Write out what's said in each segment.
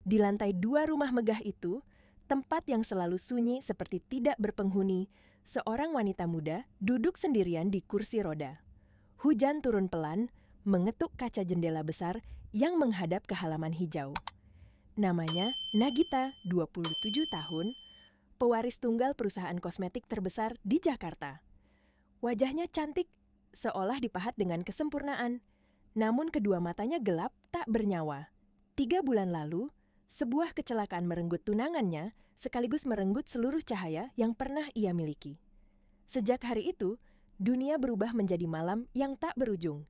Di lantai 2 rumah megah itu, tempat yang selalu sunyi seperti tidak berpenghuni, seorang wanita muda duduk sendirian di kursi roda. Hujan turun pelan, mengetuk kaca jendela besar yang menghadap ke halaman hijau. Namanya Nagita, 27 tahun, pewaris tunggal perusahaan kosmetik terbesar di Jakarta. Wajahnya cantik, seolah dipahat dengan kesempurnaan. Namun kedua matanya gelap, tak bernyawa. 3 bulan lalu, sebuah kecelakaan merenggut tunangannya, sekaligus merenggut seluruh cahaya yang pernah ia miliki. Sejak hari itu, dunia berubah menjadi malam yang tak berujung.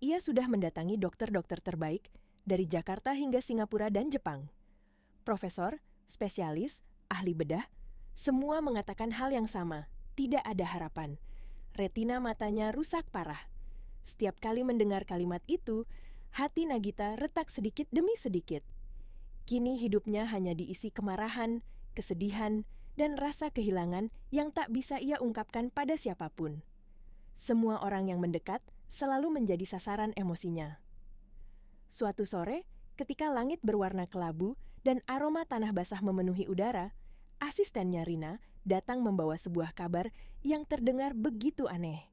Ia sudah mendatangi dokter-dokter terbaik dari Jakarta hingga Singapura dan Jepang. Profesor, spesialis, ahli bedah, semua mengatakan hal yang sama, tidak ada harapan. Retina matanya rusak parah. Setiap kali mendengar kalimat itu, hati Nagita retak sedikit demi sedikit. Kini hidupnya hanya diisi kemarahan, kesedihan, dan rasa kehilangan yang tak bisa ia ungkapkan pada siapapun. Semua orang yang mendekat selalu menjadi sasaran emosinya. Suatu sore, ketika langit berwarna kelabu dan aroma tanah basah memenuhi udara, asistennya Rina datang membawa sebuah kabar yang terdengar begitu aneh.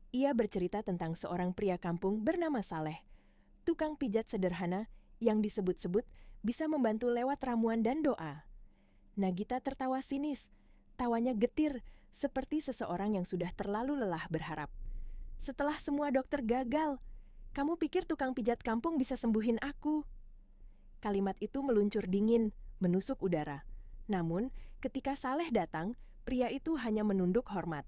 Ia bercerita tentang seorang pria kampung bernama Saleh, tukang pijat sederhana yang disebut-sebut bisa membantu lewat ramuan dan doa. Nagita tertawa sinis, tawanya getir seperti seseorang yang sudah terlalu lelah berharap. Setelah semua dokter gagal, kamu pikir tukang pijat kampung bisa sembuhin aku? Kalimat itu meluncur dingin, menusuk udara. Namun, ketika Saleh datang, pria itu hanya menunduk hormat.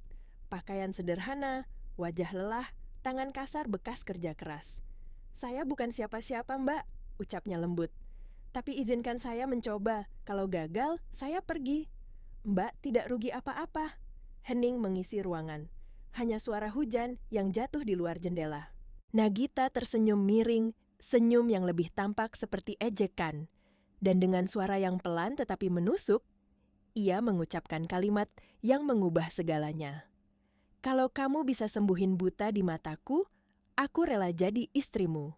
Pakaian sederhana, wajah lelah, tangan kasar bekas kerja keras. Saya bukan siapa-siapa, Mbak, ucapnya lembut. Tapi izinkan saya mencoba, kalau gagal, saya pergi. Mbak tidak rugi apa-apa. Hening mengisi ruangan. Hanya suara hujan yang jatuh di luar jendela. Nagita tersenyum miring, senyum yang lebih tampak seperti ejekan. Dan dengan suara yang pelan tetapi menusuk, ia mengucapkan kalimat yang mengubah segalanya. Kalau kamu bisa sembuhin buta di mataku, aku rela jadi istrimu.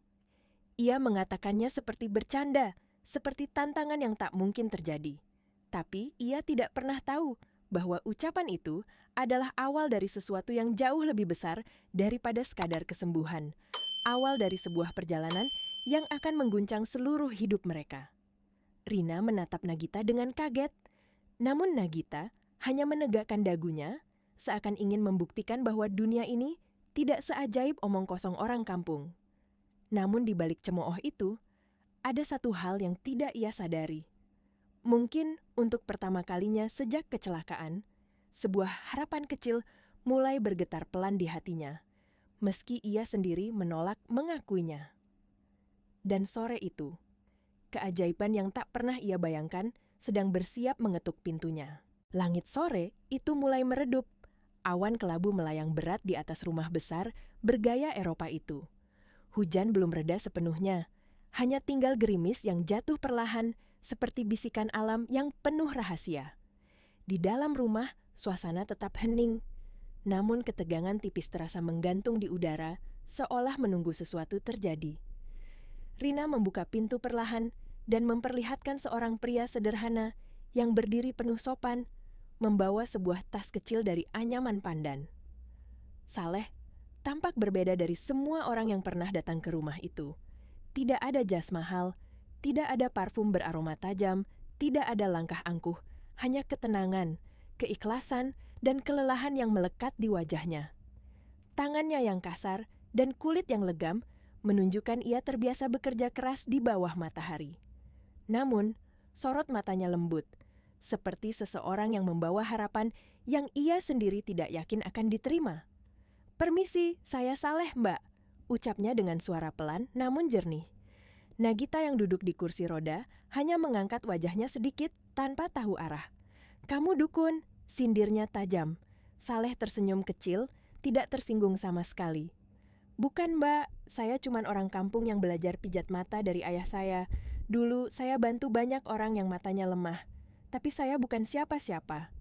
Ia mengatakannya seperti bercanda, seperti tantangan yang tak mungkin terjadi. Tapi ia tidak pernah tahu bahwa ucapan itu adalah awal dari sesuatu yang jauh lebih besar daripada sekadar kesembuhan. Awal dari sebuah perjalanan yang akan mengguncang seluruh hidup mereka. Rina menatap Nagita dengan kaget. Namun Nagita hanya menegakkan dagunya, seakan ingin membuktikan bahwa dunia ini tidak seajaib omong kosong orang kampung. Namun di balik cemooh itu, ada satu hal yang tidak ia sadari. Mungkin untuk pertama kalinya sejak kecelakaan, sebuah harapan kecil mulai bergetar pelan di hatinya, meski ia sendiri menolak mengakuinya. Dan sore itu, keajaiban yang tak pernah ia bayangkan sedang bersiap mengetuk pintunya. Langit sore itu mulai meredup. Awan kelabu melayang berat di atas rumah besar bergaya Eropa itu. Hujan belum reda sepenuhnya. Hanya tinggal gerimis yang jatuh perlahan seperti bisikan alam yang penuh rahasia. Di dalam rumah, suasana tetap hening. Namun ketegangan tipis terasa menggantung di udara, seolah menunggu sesuatu terjadi. Rina membuka pintu perlahan dan memperlihatkan seorang pria sederhana yang berdiri penuh sopan, membawa sebuah tas kecil dari anyaman pandan. Saleh tampak berbeda dari semua orang yang pernah datang ke rumah itu. Tidak ada jas mahal, tidak ada parfum beraroma tajam, tidak ada langkah angkuh, hanya ketenangan, keikhlasan, dan kelelahan yang melekat di wajahnya. Tangannya yang kasar dan kulit yang legam menunjukkan ia terbiasa bekerja keras di bawah matahari. Namun, sorot matanya lembut, seperti seseorang yang membawa harapan yang ia sendiri tidak yakin akan diterima. "Permisi, saya Saleh, Mbak," ucapnya dengan suara pelan namun jernih. Nagita yang duduk di kursi roda hanya mengangkat wajahnya sedikit tanpa tahu arah. "Kamu dukun," sindirnya tajam. Saleh tersenyum kecil, tidak tersinggung sama sekali. "Bukan, Mbak, saya cuma orang kampung yang belajar pijat mata dari ayah saya. Dulu saya bantu banyak orang yang matanya lemah, tapi saya bukan siapa-siapa."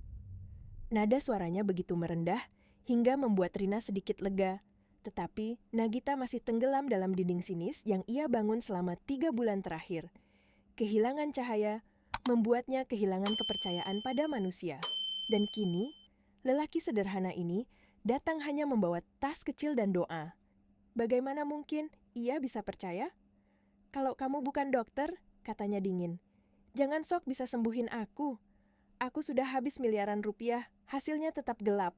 Nada suaranya begitu merendah hingga membuat Rina sedikit lega. Tetapi Nagita masih tenggelam dalam dinding sinis yang ia bangun selama 3 bulan terakhir. Kehilangan cahaya membuatnya kehilangan kepercayaan pada manusia. Dan kini, lelaki sederhana ini datang hanya membawa tas kecil dan doa. Bagaimana mungkin ia bisa percaya? "Kalau kamu bukan dokter," katanya dingin, "jangan sok bisa sembuhin aku. Aku sudah habis miliaran rupiah, hasilnya tetap gelap."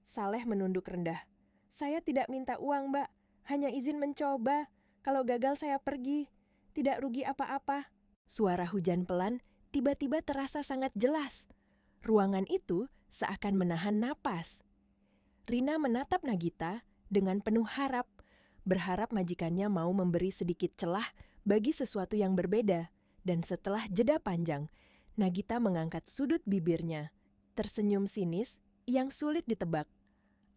Saleh menunduk rendah. "Saya tidak minta uang, Mbak. Hanya izin mencoba. Kalau gagal saya pergi. Tidak rugi apa-apa." Suara hujan pelan tiba-tiba terasa sangat jelas. Ruangan itu seakan menahan napas. Rina menatap Nagita dengan penuh harap, berharap majikannya mau memberi sedikit celah bagi sesuatu yang berbeda. Dan setelah jeda panjang, Nagita mengangkat sudut bibirnya, tersenyum sinis yang sulit ditebak.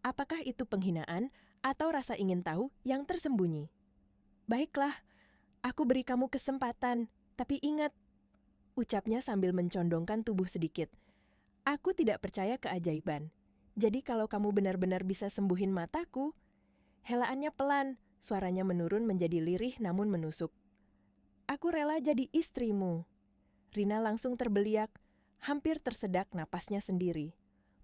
Apakah itu penghinaan atau rasa ingin tahu yang tersembunyi? "Baiklah, aku beri kamu kesempatan, tapi ingat," ucapnya sambil mencondongkan tubuh sedikit. "Aku tidak percaya keajaiban. Jadi kalau kamu benar-benar bisa sembuhin mataku..." Helaannya pelan, suaranya menurun menjadi lirih namun menusuk. "Aku rela jadi istrimu." Rina langsung terbeliak, hampir tersedak napasnya sendiri.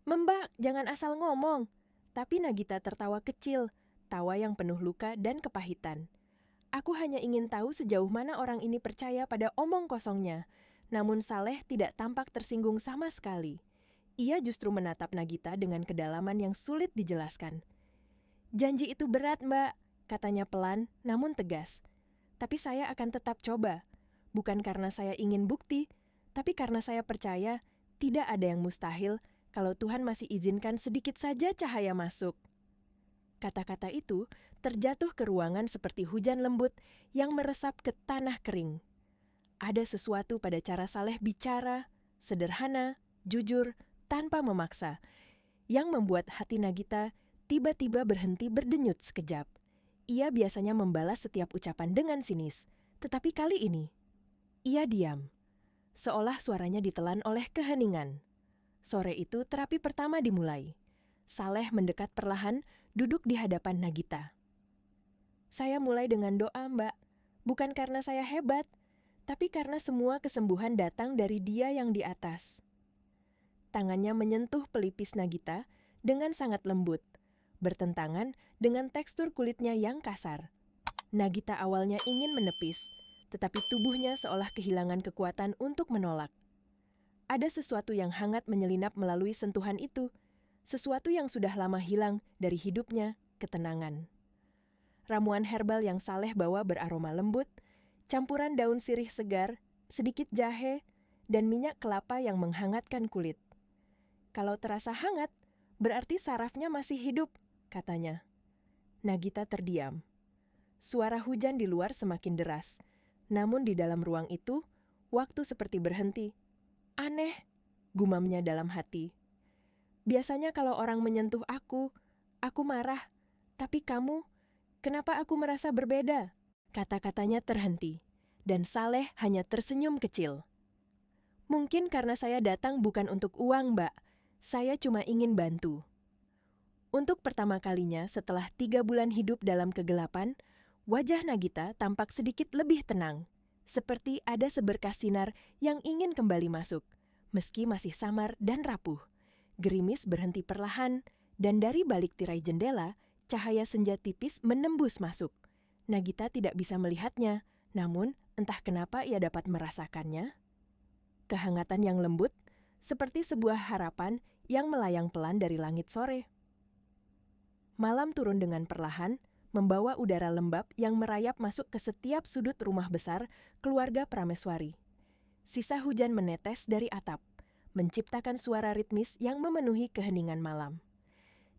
"Mbak, jangan asal ngomong." Tapi Nagita tertawa kecil, tawa yang penuh luka dan kepahitan. "Aku hanya ingin tahu sejauh mana orang ini percaya pada omong kosongnya." Namun Saleh tidak tampak tersinggung sama sekali. Ia justru menatap Nagita dengan kedalaman yang sulit dijelaskan. "Janji itu berat, Mbak," katanya pelan namun tegas. "Tapi saya akan tetap coba. Bukan karena saya ingin bukti, tapi karena saya percaya tidak ada yang mustahil kalau Tuhan masih izinkan sedikit saja cahaya masuk." Kata-kata itu terjatuh ke ruangan seperti hujan lembut yang meresap ke tanah kering. Ada sesuatu pada cara Saleh bicara, sederhana, jujur, tanpa memaksa, yang membuat hati Nagita tiba-tiba berhenti berdenyut sekejap. Ia biasanya membalas setiap ucapan dengan sinis, tetapi kali ini, ia diam, seolah suaranya ditelan oleh keheningan. Sore itu terapi pertama dimulai. Saleh mendekat perlahan, duduk di hadapan Nagita. "Saya mulai dengan doa, Mbak. Bukan karena saya hebat, tapi karena semua kesembuhan datang dari Dia yang di atas." Tangannya menyentuh pelipis Nagita dengan sangat lembut, bertentangan dengan tekstur kulitnya yang kasar. Nagita awalnya ingin menepis, tetapi tubuhnya seolah kehilangan kekuatan untuk menolak. Ada sesuatu yang hangat menyelinap melalui sentuhan itu, sesuatu yang sudah lama hilang dari hidupnya, ketenangan. Ramuan herbal yang Saleh bawa beraroma lembut, campuran daun sirih segar, sedikit jahe, dan minyak kelapa yang menghangatkan kulit. "Kalau terasa hangat, berarti sarafnya masih hidup," katanya. Nagita terdiam. Suara hujan di luar semakin deras, namun di dalam ruang itu, waktu seperti berhenti. "Aneh," gumamnya dalam hati. "Biasanya kalau orang menyentuh aku marah. Tapi kamu, kenapa aku merasa berbeda?" Kata-katanya terhenti, dan Saleh hanya tersenyum kecil. "Mungkin karena saya datang bukan untuk uang, Mbak. Saya cuma ingin bantu." Untuk pertama kalinya setelah 3 bulan hidup dalam kegelapan, wajah Nagita tampak sedikit lebih tenang, seperti ada seberkas sinar yang ingin kembali masuk, meski masih samar dan rapuh. Gerimis berhenti perlahan, dan dari balik tirai jendela, cahaya senja tipis menembus masuk. Nagita tidak bisa melihatnya, namun entah kenapa ia dapat merasakannya. Kehangatan yang lembut, seperti sebuah harapan yang melayang pelan dari langit sore. Malam turun dengan perlahan, membawa udara lembab yang merayap masuk ke setiap sudut rumah besar keluarga Prameswari. Sisa hujan menetes dari atap, menciptakan suara ritmis yang memenuhi keheningan malam.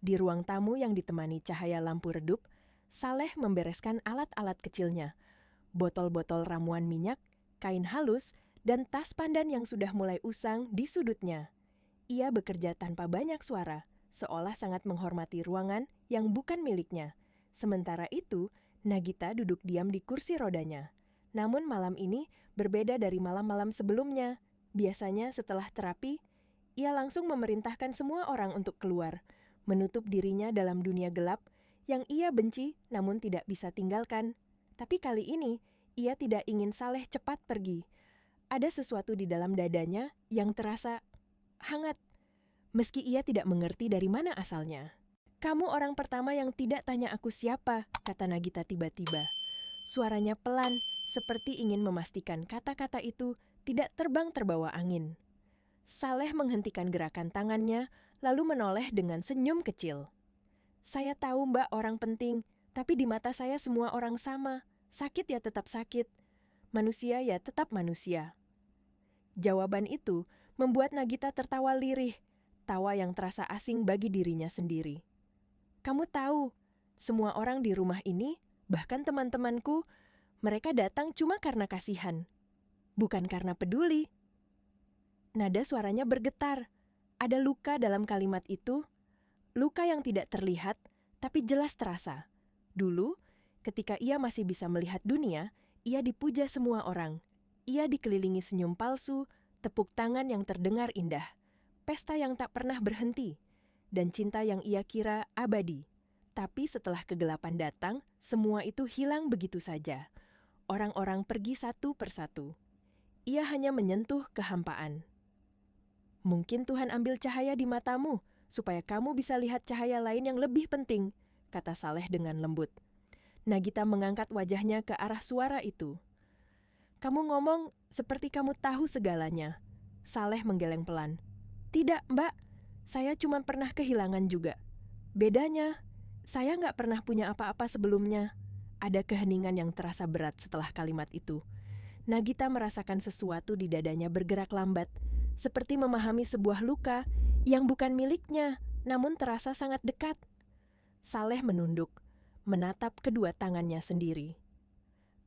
Di ruang tamu yang ditemani cahaya lampu redup, Saleh membereskan alat-alat kecilnya, botol-botol ramuan minyak, kain halus, dan tas pandan yang sudah mulai usang di sudutnya. Ia bekerja tanpa banyak suara, seolah sangat menghormati ruangan yang bukan miliknya. Sementara itu, Nagita duduk diam di kursi rodanya. Namun malam ini berbeda dari malam-malam sebelumnya. Biasanya setelah terapi, ia langsung memerintahkan semua orang untuk keluar, menutup dirinya dalam dunia gelap yang ia benci namun tidak bisa tinggalkan. Tapi kali ini, ia tidak ingin Saleh cepat pergi, Ada sesuatu di dalam dadanya yang terasa hangat, meski ia tidak mengerti dari mana asalnya. "Kamu orang pertama yang tidak tanya aku siapa," kata Nagita tiba-tiba. Suaranya pelan, seperti ingin memastikan kata-kata itu tidak terbang terbawa angin. Saleh menghentikan gerakan tangannya, lalu menoleh dengan senyum kecil. "Saya tahu Mbak orang penting, tapi di mata saya semua orang sama. Sakit ya tetap sakit. Manusia ya tetap manusia." Jawaban itu membuat Nagita tertawa lirih, tawa yang terasa asing bagi dirinya sendiri. "Kamu tahu, semua orang di rumah ini, bahkan teman-temanku, mereka datang cuma karena kasihan, bukan karena peduli." Nada suaranya bergetar. Ada luka dalam kalimat itu, luka yang tidak terlihat, tapi jelas terasa. Dulu, ketika ia masih bisa melihat dunia, ia dipuja semua orang. Ia dikelilingi senyum palsu, tepuk tangan yang terdengar indah, pesta yang tak pernah berhenti, dan cinta yang ia kira abadi. Tapi setelah kegelapan datang, semua itu hilang begitu saja. Orang-orang pergi satu persatu. Ia hanya menyentuh kehampaan. "Mungkin Tuhan ambil cahaya di matamu, supaya kamu bisa lihat cahaya lain yang lebih penting," kata Saleh dengan lembut. Nagita mengangkat wajahnya ke arah suara itu. "Kamu ngomong seperti kamu tahu segalanya." Saleh menggeleng pelan. "Tidak, Mbak. Saya cuma pernah kehilangan juga. Bedanya, saya nggak pernah punya apa-apa sebelumnya." Ada keheningan yang terasa berat setelah kalimat itu. Nagita merasakan sesuatu di dadanya bergerak lambat, seperti memahami sebuah luka yang bukan miliknya, namun terasa sangat dekat. Saleh menunduk, menatap kedua tangannya sendiri.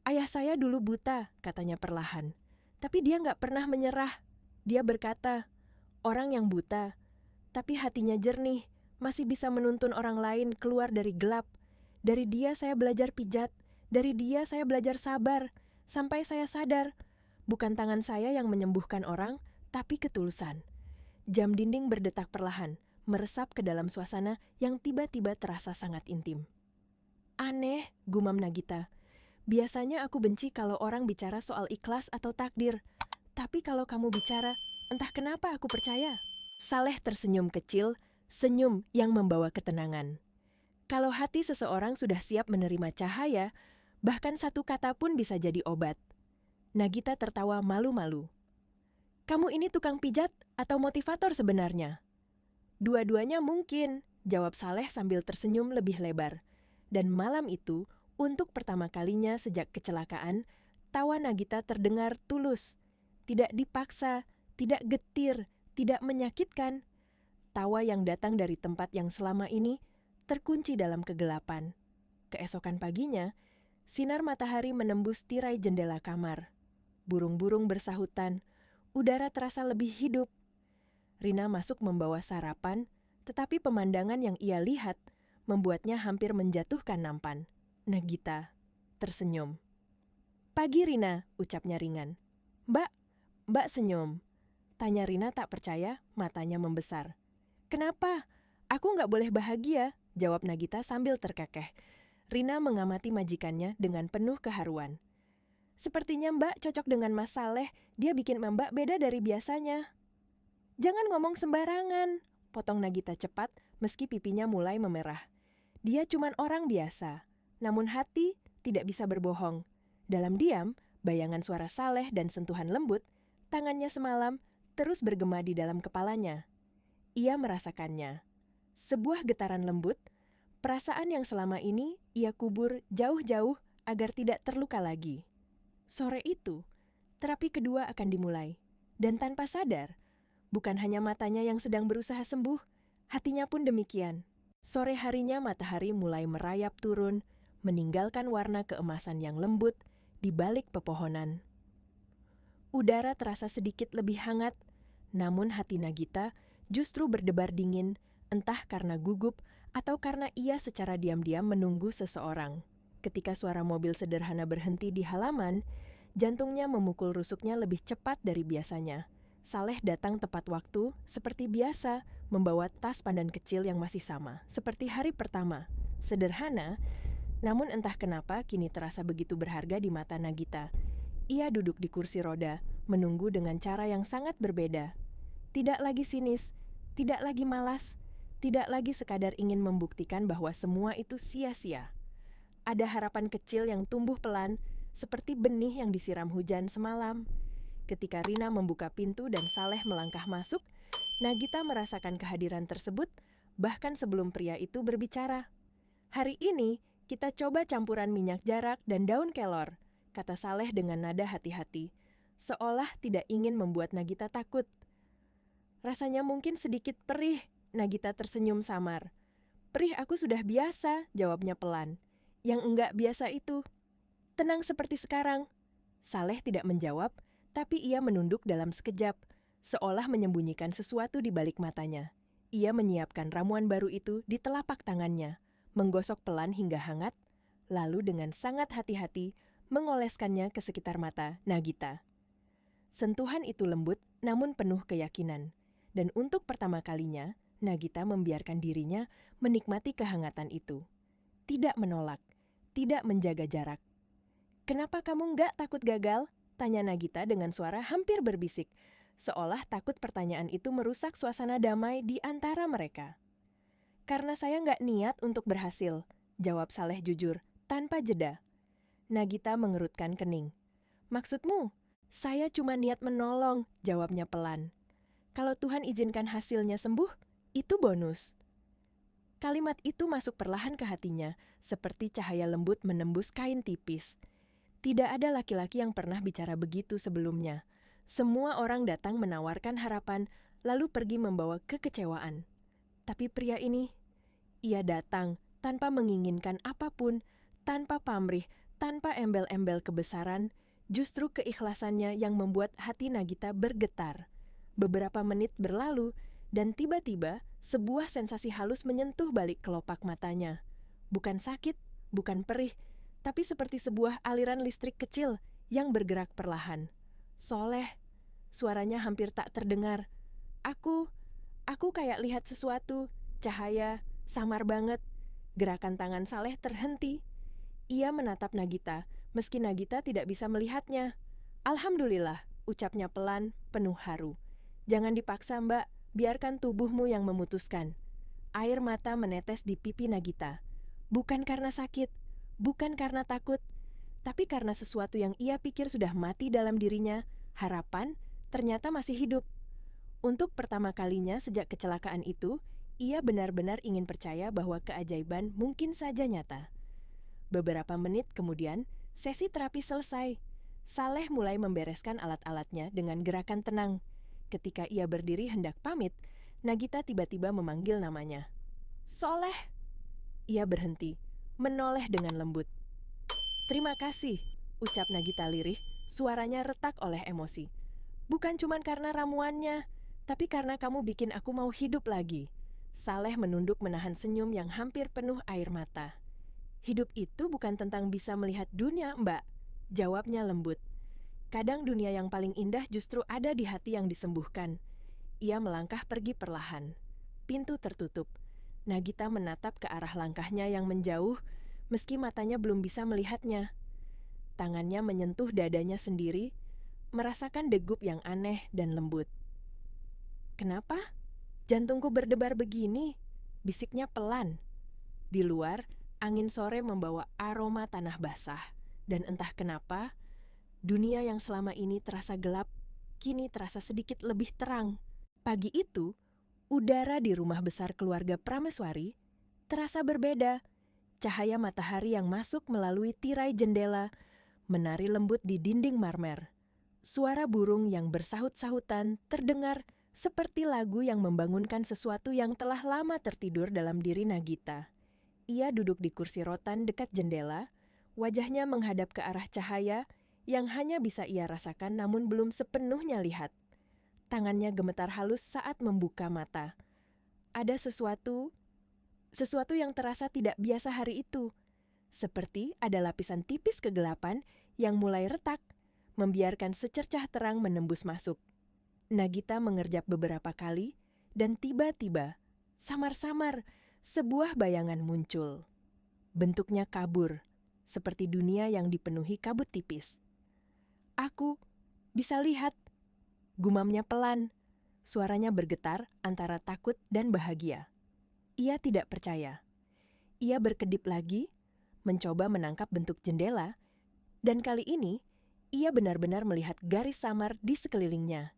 "Ayah saya dulu buta," katanya perlahan. "Tapi dia nggak pernah menyerah. Dia berkata, orang yang buta, tapi hatinya jernih, masih bisa menuntun orang lain keluar dari gelap. Dari dia saya belajar pijat, dari dia saya belajar sabar, sampai saya sadar, bukan tangan saya yang menyembuhkan orang, tapi ketulusan." Jam dinding berdetak perlahan, meresap ke dalam suasana yang tiba-tiba terasa sangat intim. "Aneh," gumam Nagita. "Biasanya aku benci kalau orang bicara soal ikhlas atau takdir. Tapi kalau kamu bicara, entah kenapa aku percaya." Saleh tersenyum kecil, senyum yang membawa ketenangan. Kalau hati seseorang sudah siap menerima cahaya, bahkan satu kata pun bisa jadi obat. Nagita tertawa malu-malu. "Kamu ini tukang pijat atau motivator sebenarnya?" "Dua-duanya mungkin," jawab Saleh sambil tersenyum lebih lebar. Dan malam itu, untuk pertama kalinya sejak kecelakaan, tawa Nagita terdengar tulus. Tidak dipaksa, tidak getir, tidak menyakitkan. Tawa yang datang dari tempat yang selama ini terkunci dalam kegelapan. Keesokan paginya, sinar matahari menembus tirai jendela kamar. Burung-burung bersahutan, udara terasa lebih hidup. Rina masuk membawa sarapan, tetapi pemandangan yang ia lihat membuatnya hampir menjatuhkan nampan. Nagita tersenyum. "Pagi Rina," ucapnya ringan. Mbak senyum." Tanya Rina tak percaya, matanya membesar. "Kenapa? Aku nggak boleh bahagia," jawab Nagita sambil terkekeh. Rina mengamati majikannya dengan penuh keharuan. "Sepertinya Mbak cocok dengan Mas Saleh, dia bikin Mbak beda dari biasanya." "Jangan ngomong sembarangan," potong Nagita cepat meski pipinya mulai memerah. "Dia cuman orang biasa, namun hati tidak bisa berbohong." Dalam diam, bayangan suara Saleh dan sentuhan lembut, tangannya semalam terus bergema di dalam kepalanya. Ia merasakannya. Sebuah getaran lembut, perasaan yang selama ini ia kubur jauh-jauh agar tidak terluka lagi. Sore itu, terapi kedua akan dimulai. Dan tanpa sadar, bukan hanya matanya yang sedang berusaha sembuh, hatinya pun demikian. Sore harinya matahari mulai merayap turun, meninggalkan warna keemasan yang lembut di balik pepohonan. Udara terasa sedikit lebih hangat, namun hati Nagita justru berdebar dingin, entah karena gugup atau karena ia secara diam-diam menunggu seseorang. Ketika suara mobil sederhana berhenti di halaman, jantungnya memukul rusuknya lebih cepat dari biasanya. Saleh datang tepat waktu, seperti biasa, membawa tas pandan kecil yang masih sama, seperti hari pertama. Sederhana, namun entah kenapa kini terasa begitu berharga di mata Nagita. Ia duduk di kursi roda, menunggu dengan cara yang sangat berbeda. Tidak lagi sinis, tidak lagi malas, tidak lagi sekadar ingin membuktikan bahwa semua itu sia-sia. Ada harapan kecil yang tumbuh pelan, seperti benih yang disiram hujan semalam. Ketika Rina membuka pintu dan Saleh melangkah masuk, Nagita merasakan kehadiran tersebut bahkan sebelum pria itu berbicara. "Hari ini, kita coba campuran minyak jarak dan daun kelor," kata Saleh dengan nada hati-hati, seolah tidak ingin membuat Nagita takut. "Rasanya mungkin sedikit perih," Nagita tersenyum samar. "Perih aku sudah biasa," jawabnya pelan. "Yang enggak biasa itu tenang seperti sekarang." Saleh tidak menjawab, tapi ia menunduk dalam sekejap, seolah menyembunyikan sesuatu di balik matanya. Ia menyiapkan ramuan baru itu di telapak tangannya, menggosok pelan hingga hangat, lalu dengan sangat hati-hati mengoleskannya ke sekitar mata Nagita. Sentuhan itu lembut namun penuh keyakinan, dan untuk pertama kalinya Nagita membiarkan dirinya menikmati kehangatan itu. Tidak menolak, tidak menjaga jarak. "Kenapa kamu nggak takut gagal?" tanya Nagita dengan suara hampir berbisik, seolah takut pertanyaan itu merusak suasana damai di antara mereka. "Karena saya nggak niat untuk berhasil," jawab Saleh jujur, tanpa jeda. Nagita mengerutkan kening. "Maksudmu?" "Saya cuma niat menolong," jawabnya pelan. "Kalau Tuhan izinkan hasilnya sembuh, itu bonus." Kalimat itu masuk perlahan ke hatinya, seperti cahaya lembut menembus kain tipis. Tidak ada laki-laki yang pernah bicara begitu sebelumnya. Semua orang datang menawarkan harapan, lalu pergi membawa kekecewaan. Tapi pria ini, ia datang tanpa menginginkan apapun, tanpa pamrih, tanpa embel-embel kebesaran. Justru keikhlasannya yang membuat hati Nagita bergetar. Beberapa menit berlalu, dan tiba-tiba sebuah sensasi halus menyentuh balik kelopak matanya. Bukan sakit, bukan perih, tapi seperti sebuah aliran listrik kecil yang bergerak perlahan. "Soleh," suaranya hampir tak terdengar. Aku kayak lihat sesuatu, cahaya, samar banget." Gerakan tangan Saleh terhenti. Ia menatap Nagita, meski Nagita tidak bisa melihatnya. "Alhamdulillah," ucapnya pelan, penuh haru. "Jangan dipaksa, Mbak, biarkan tubuhmu yang memutuskan." Air mata menetes di pipi Nagita. Bukan karena sakit, bukan karena takut, tapi karena sesuatu yang ia pikir sudah mati dalam dirinya, harapan, ternyata masih hidup. Untuk pertama kalinya sejak kecelakaan itu, ia benar-benar ingin percaya bahwa keajaiban mungkin saja nyata. Beberapa menit kemudian, sesi terapi selesai. Saleh mulai membereskan alat-alatnya dengan gerakan tenang. Ketika ia berdiri hendak pamit, Nagita tiba-tiba memanggil namanya. "Soleh!" Ia berhenti, menoleh dengan lembut. "Terima kasih," ucap Nagita lirih, suaranya retak oleh emosi. "Bukan cuma karena ramuannya, tapi karena kamu bikin aku mau hidup lagi." Saleh menunduk menahan senyum yang hampir penuh air mata. "Hidup itu bukan tentang bisa melihat dunia, Mbak," jawabnya lembut. "Kadang dunia yang paling indah justru ada di hati yang disembuhkan." Ia melangkah pergi perlahan. Pintu tertutup. Nagita menatap ke arah langkahnya yang menjauh, meski matanya belum bisa melihatnya. Tangannya menyentuh dadanya sendiri, merasakan degup yang aneh dan lembut. "Kenapa? Jantungku berdebar begini," bisiknya pelan. Di luar, angin sore membawa aroma tanah basah, dan entah kenapa, dunia yang selama ini terasa gelap, kini terasa sedikit lebih terang. Pagi itu, udara di rumah besar keluarga Prameswari terasa berbeda. Cahaya matahari yang masuk melalui tirai jendela menari lembut di dinding marmer. Suara burung yang bersahut-sahutan terdengar seperti lagu yang membangunkan sesuatu yang telah lama tertidur dalam diri Nagita. Ia duduk di kursi rotan dekat jendela, wajahnya menghadap ke arah cahaya yang hanya bisa ia rasakan namun belum sepenuhnya lihat. Tangannya gemetar halus saat membuka mata. Ada sesuatu yang terasa tidak biasa hari itu. Seperti ada lapisan tipis kegelapan yang mulai retak, membiarkan secercah terang menembus masuk. Nagita mengerjap beberapa kali, dan tiba-tiba, samar-samar, sebuah bayangan muncul. Bentuknya kabur, seperti dunia yang dipenuhi kabut tipis. "Aku Bisa lihat, gumamnya pelan. Suaranya bergetar antara takut dan bahagia. Ia tidak percaya. Ia berkedip lagi, mencoba menangkap bentuk jendela, dan kali ini ia benar-benar melihat garis samar di sekelilingnya.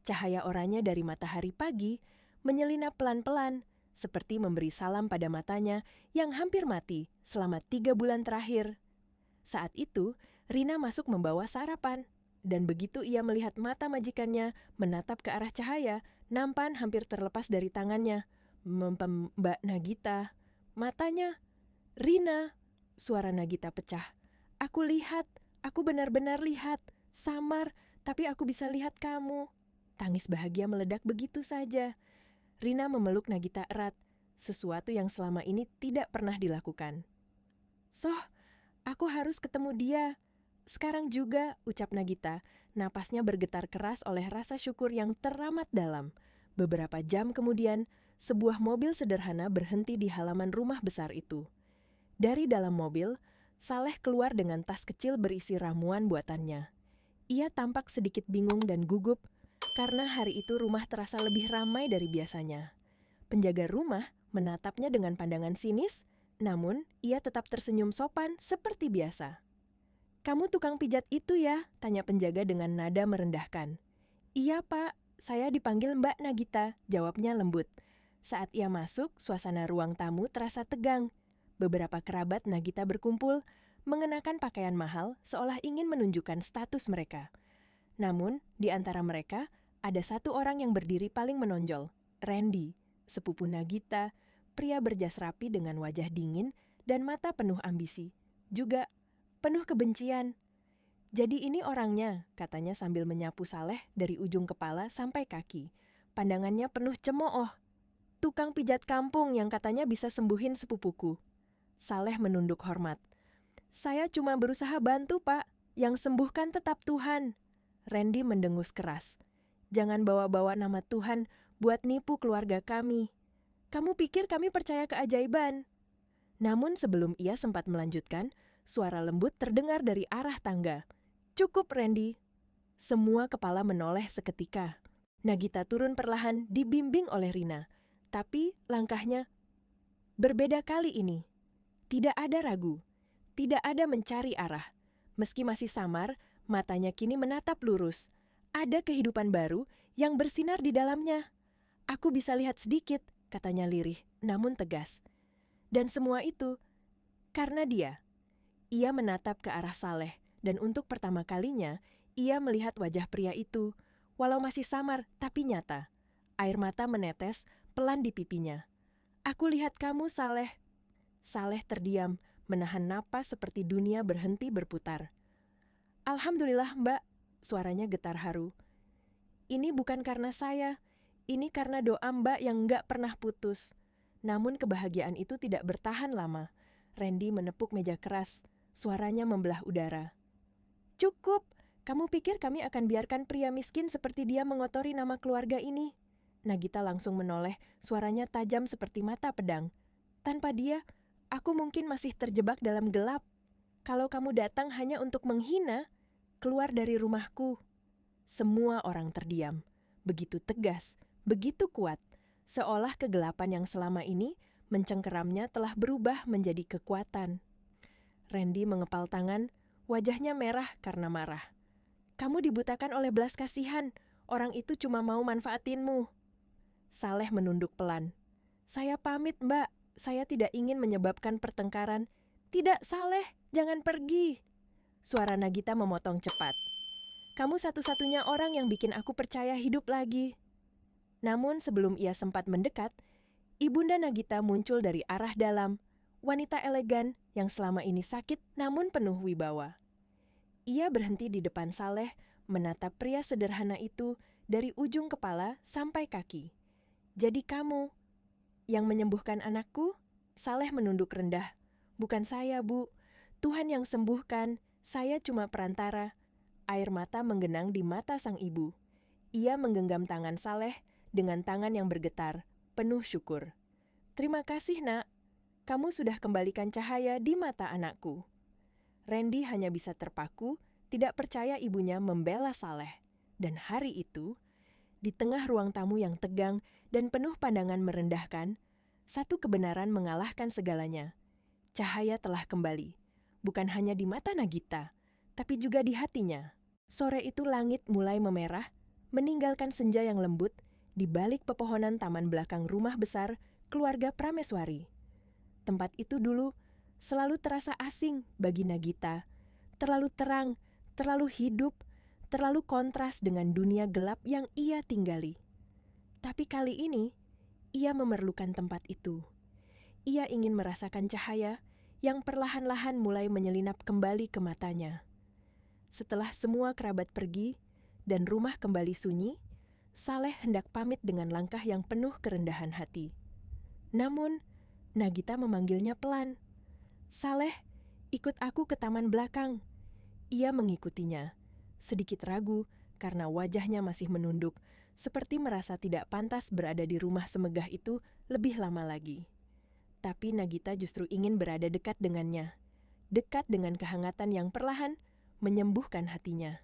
Cahaya oranye dari matahari pagi menyelinap pelan-pelan, seperti memberi salam pada matanya yang hampir mati selama 3 bulan terakhir. Saat itu, Rina masuk membawa sarapan. Dan begitu ia melihat mata majikannya menatap ke arah cahaya, nampan hampir terlepas dari tangannya. Mbak Nagita, matanya, Rina, suara Nagita pecah. Aku lihat, aku benar-benar lihat, samar, tapi aku bisa lihat kamu. Tangis bahagia meledak begitu saja. Rina memeluk Nagita erat, sesuatu yang selama ini tidak pernah dilakukan. Soh, aku harus ketemu dia. Sekarang juga, ucap Nagita, napasnya bergetar keras oleh rasa syukur yang teramat dalam. Beberapa jam kemudian, sebuah mobil sederhana berhenti di halaman rumah besar itu. Dari dalam mobil, Saleh keluar dengan tas kecil berisi ramuan buatannya. Ia tampak sedikit bingung dan gugup, karena hari itu rumah terasa lebih ramai dari biasanya. Penjaga rumah menatapnya dengan pandangan sinis, namun ia tetap tersenyum sopan seperti biasa. "Kamu tukang pijat itu ya?" tanya penjaga dengan nada merendahkan. "Iya, Pak. Saya dipanggil Mbak Nagita," jawabnya lembut. Saat ia masuk, suasana ruang tamu terasa tegang. Beberapa kerabat Nagita berkumpul, mengenakan pakaian mahal seolah ingin menunjukkan status mereka. Namun, di antara mereka, ada satu orang yang berdiri paling menonjol, Randy, sepupu Nagita, pria berjas rapi dengan wajah dingin dan mata penuh ambisi. Juga penuh kebencian. "Jadi ini orangnya," katanya sambil menyapu Saleh dari ujung kepala sampai kaki. Pandangannya penuh cemooh. "Tukang pijat kampung yang katanya bisa sembuhin sepupuku." Saleh menunduk hormat. "Saya cuma berusaha bantu, Pak. Yang sembuhkan tetap Tuhan." Randy mendengus keras. "Jangan bawa-bawa nama Tuhan buat nipu keluarga kami. Kamu pikir kami percaya keajaiban?" Namun sebelum ia sempat melanjutkan, suara lembut terdengar dari arah tangga. "Cukup, Randy." Semua kepala menoleh seketika. Nagita turun perlahan dibimbing oleh Rina. Tapi langkahnya berbeda kali ini. Tidak ada ragu. Tidak ada mencari arah. Meski masih samar, matanya kini menatap lurus. Ada kehidupan baru yang bersinar di dalamnya. "Aku bisa lihat sedikit," katanya lirih, namun tegas. Dan semua itu karena dia. Ia menatap ke arah Saleh, dan untuk pertama kalinya, ia melihat wajah pria itu, walau masih samar tapi nyata. Air mata menetes pelan di pipinya. "Aku lihat kamu, Saleh." Saleh terdiam, menahan napas seperti dunia berhenti berputar. "Alhamdulillah, Mbak," suaranya getar haru. "Ini bukan karena saya, ini karena doa Mbak yang nggak pernah putus." Namun kebahagiaan itu tidak bertahan lama. Randy menepuk meja keras. Suaranya membelah udara. "Cukup! Kamu pikir kami akan biarkan pria miskin seperti dia mengotori nama keluarga ini?" Nagita langsung menoleh, suaranya tajam seperti mata pedang. "Tanpa dia, aku mungkin masih terjebak dalam gelap. Kalau kamu datang hanya untuk menghina, keluar dari rumahku." Semua orang terdiam. Begitu tegas, begitu kuat. Seolah kegelapan yang selama ini mencengkeramnya telah berubah menjadi kekuatan. Randy mengepal tangan, wajahnya merah karena marah. "Kamu dibutakan oleh belas kasihan. Orang itu cuma mau manfaatinmu." Saleh menunduk pelan. "Saya pamit, Mbak. Saya tidak ingin menyebabkan pertengkaran." "Tidak, Saleh. Jangan pergi." Suara Nagita memotong cepat. "Kamu satu-satunya orang yang bikin aku percaya hidup lagi." Namun sebelum ia sempat mendekat, Ibunda Nagita muncul dari arah dalam, wanita elegan yang selama ini sakit namun penuh wibawa. Ia berhenti di depan Saleh, menatap pria sederhana itu dari ujung kepala sampai kaki. "Jadi kamu yang menyembuhkan anakku?" Saleh menunduk rendah. "Bukan saya, Bu. Tuhan yang sembuhkan. Saya cuma perantara." Air mata menggenang di mata sang ibu. Ia menggenggam tangan Saleh dengan tangan yang bergetar, penuh syukur. "Terima kasih, Nak. Kamu sudah kembalikan cahaya di mata anakku." Randy hanya bisa terpaku tidak percaya ibunya membela Saleh. Dan hari itu, di tengah ruang tamu yang tegang dan penuh pandangan merendahkan, satu kebenaran mengalahkan segalanya. Cahaya telah kembali, bukan hanya di mata Nagita, tapi juga di hatinya. Sore itu langit mulai memerah, meninggalkan senja yang lembut di balik pepohonan taman belakang rumah besar keluarga Prameswari. Tempat itu dulu selalu terasa asing bagi Nagita, terlalu terang, terlalu hidup, terlalu kontras dengan dunia gelap yang ia tinggali. Tapi kali ini, ia memerlukan tempat itu. Ia ingin merasakan cahaya yang perlahan-lahan mulai menyelinap kembali ke matanya. Setelah semua kerabat pergi dan rumah kembali sunyi, Saleh hendak pamit dengan langkah yang penuh kerendahan hati. Namun, Nagita memanggilnya pelan. "Saleh, ikut aku ke taman belakang." Ia mengikutinya, sedikit ragu karena wajahnya masih menunduk, seperti merasa tidak pantas berada di rumah semegah itu lebih lama lagi. Tapi Nagita justru ingin berada dekat dengannya, dekat dengan kehangatan yang perlahan menyembuhkan hatinya.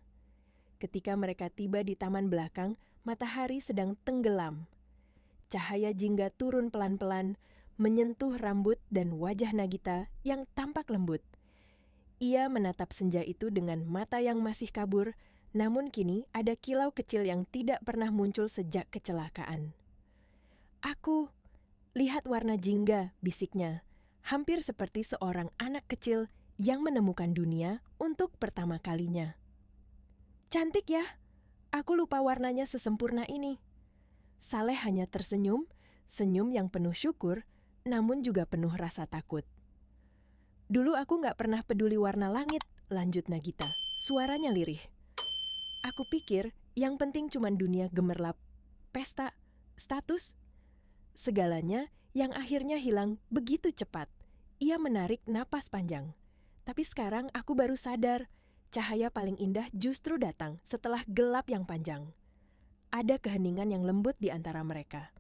Ketika mereka tiba di taman belakang, matahari sedang tenggelam. Cahaya jingga turun pelan-pelan, menyentuh rambut dan wajah Nagita yang tampak lembut. Ia menatap senja itu dengan mata yang masih kabur, namun kini ada kilau kecil yang tidak pernah muncul sejak kecelakaan. "Aku, lihat warna jingga," bisiknya, hampir seperti seorang anak kecil yang menemukan dunia untuk pertama kalinya. "Cantik ya, aku lupa warnanya sesempurna ini." Saleh hanya tersenyum, senyum yang penuh syukur, namun juga penuh rasa takut. "Dulu aku nggak pernah peduli warna langit," lanjut Nagita, suaranya lirih. "Aku pikir yang penting cuma dunia gemerlap, pesta, status, segalanya yang akhirnya hilang begitu cepat." Ia menarik napas panjang. "Tapi sekarang aku baru sadar, cahaya paling indah justru datang setelah gelap yang panjang." Ada keheningan yang lembut di antara mereka.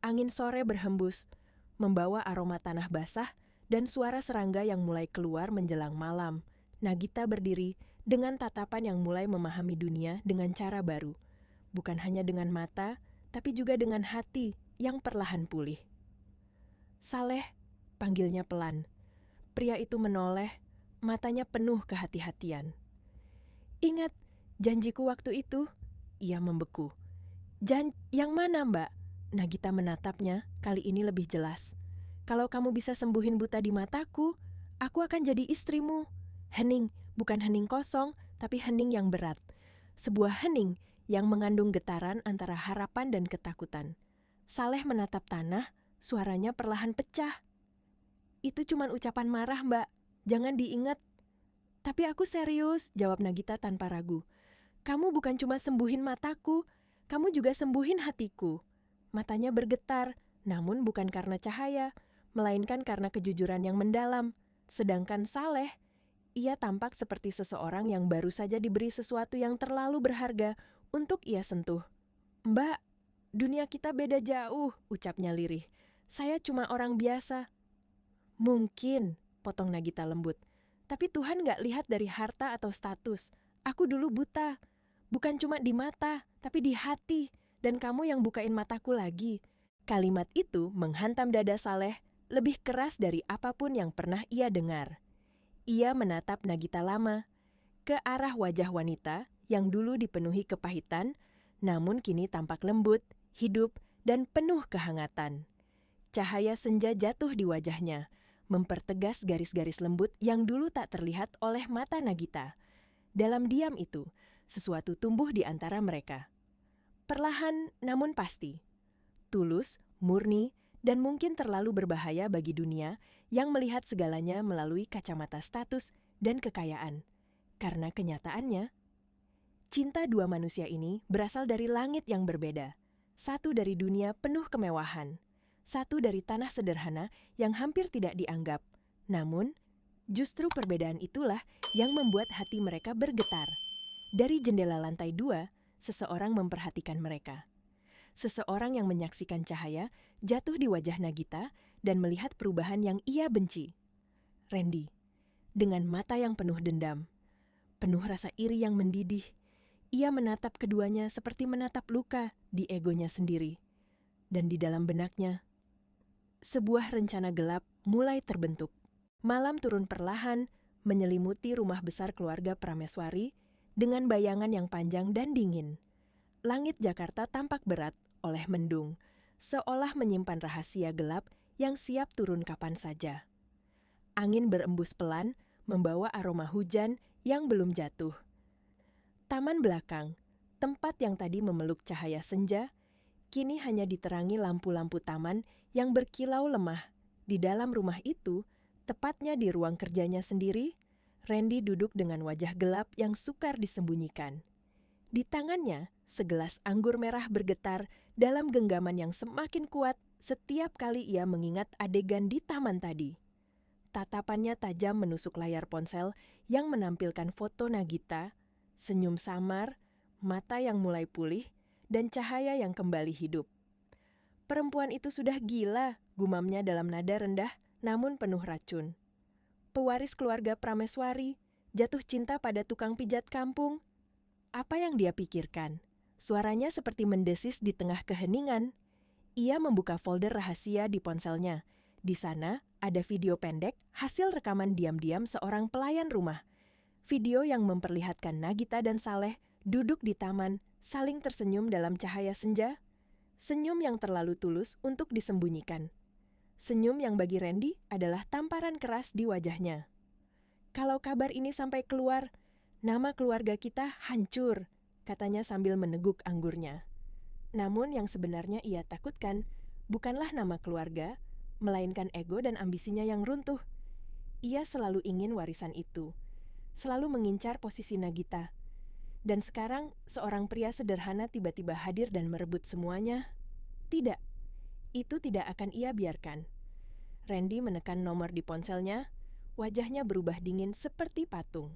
Angin sore berhembus, membawa aroma tanah basah dan suara serangga yang mulai keluar menjelang malam. Nagita berdiri dengan tatapan yang mulai memahami dunia dengan cara baru. Bukan hanya dengan mata, tapi juga dengan hati yang perlahan pulih. "Saleh," panggilnya pelan. Pria itu menoleh, matanya penuh kehati-hatian. "Ingat janjiku waktu itu?" Ia membeku. Yang mana, Mbak?" Nagita menatapnya, kali ini lebih jelas. "Kalau kamu bisa sembuhin buta di mataku, aku akan jadi istrimu." Hening, bukan hening kosong, tapi hening yang berat. Sebuah hening yang mengandung getaran antara harapan dan ketakutan. Saleh menatap tanah, suaranya perlahan pecah. "Itu cuma ucapan marah, Mbak. Jangan diingat." "Tapi aku serius," jawab Nagita tanpa ragu. "Kamu bukan cuma sembuhin mataku, kamu juga sembuhin hatiku." Matanya bergetar, namun bukan karena cahaya, melainkan karena kejujuran yang mendalam. Sedangkan Saleh, ia tampak seperti seseorang yang baru saja diberi sesuatu yang terlalu berharga untuk ia sentuh. "Mbak, dunia kita beda jauh," ucapnya lirih. "Saya cuma orang biasa." "Mungkin," potong Nagita lembut. "Tapi Tuhan gak lihat dari harta atau status. Aku dulu buta. Bukan cuma di mata, tapi di hati. Dan kamu yang bukain mataku lagi." Kalimat itu menghantam dada Saleh lebih keras dari apapun yang pernah ia dengar. Ia menatap Nagita lama, ke arah wajah wanita yang dulu dipenuhi kepahitan, namun kini tampak lembut, hidup, dan penuh kehangatan. Cahaya senja jatuh di wajahnya, mempertegas garis-garis lembut yang dulu tak terlihat oleh mata Nagita. Dalam diam itu, sesuatu tumbuh di antara mereka. Perlahan namun pasti. Tulus, murni, dan mungkin terlalu berbahaya bagi dunia yang melihat segalanya melalui kacamata status dan kekayaan. Karena kenyataannya, cinta dua manusia ini berasal dari langit yang berbeda. Satu dari dunia penuh kemewahan, satu dari tanah sederhana yang hampir tidak dianggap. Namun, justru perbedaan itulah yang membuat hati mereka bergetar. Dari jendela lantai 2, seseorang memperhatikan mereka. Seseorang yang menyaksikan cahaya jatuh di wajah Nagita dan melihat perubahan yang ia benci. Randy, dengan mata yang penuh dendam. Penuh rasa iri yang mendidih, ia menatap keduanya seperti menatap luka di egonya sendiri. Dan di dalam benaknya, sebuah rencana gelap mulai terbentuk. Malam turun perlahan, menyelimuti rumah besar keluarga Prameswari dengan bayangan yang panjang dan dingin. Langit Jakarta tampak berat oleh mendung, seolah menyimpan rahasia gelap yang siap turun kapan saja. Angin berembus pelan, membawa aroma hujan yang belum jatuh. Taman belakang, tempat yang tadi memeluk cahaya senja, kini hanya diterangi lampu-lampu taman yang berkilau lemah. Di dalam rumah itu, tepatnya di ruang kerjanya sendiri, Randy duduk dengan wajah gelap yang sukar disembunyikan. Di tangannya, segelas anggur merah bergetar dalam genggaman yang semakin kuat setiap kali ia mengingat adegan di taman tadi. Tatapannya tajam menusuk layar ponsel yang menampilkan foto Nagita, senyum samar, mata yang mulai pulih, dan cahaya yang kembali hidup. Perempuan itu sudah gila, gumamnya dalam nada rendah namun penuh racun. Pewaris keluarga Prameswari, jatuh cinta pada tukang pijat kampung. Apa yang dia pikirkan? Suaranya seperti mendesis di tengah keheningan. Ia membuka folder rahasia di ponselnya. Di sana ada video pendek hasil rekaman diam-diam seorang pelayan rumah. Video yang memperlihatkan Nagita dan Saleh duduk di taman, saling tersenyum dalam cahaya senja. Senyum yang terlalu tulus untuk disembunyikan. Senyum yang bagi Randy adalah tamparan keras di wajahnya. Kalau kabar ini sampai keluar, nama keluarga kita hancur, katanya sambil meneguk anggurnya. Namun yang sebenarnya ia takutkan bukanlah nama keluarga, melainkan ego dan ambisinya yang runtuh. Ia selalu ingin warisan itu, selalu mengincar posisi Nagita. Dan sekarang seorang pria sederhana tiba-tiba hadir dan merebut semuanya. Tidak, itu tidak akan ia biarkan. Randy menekan nomor di ponselnya, wajahnya berubah dingin seperti patung.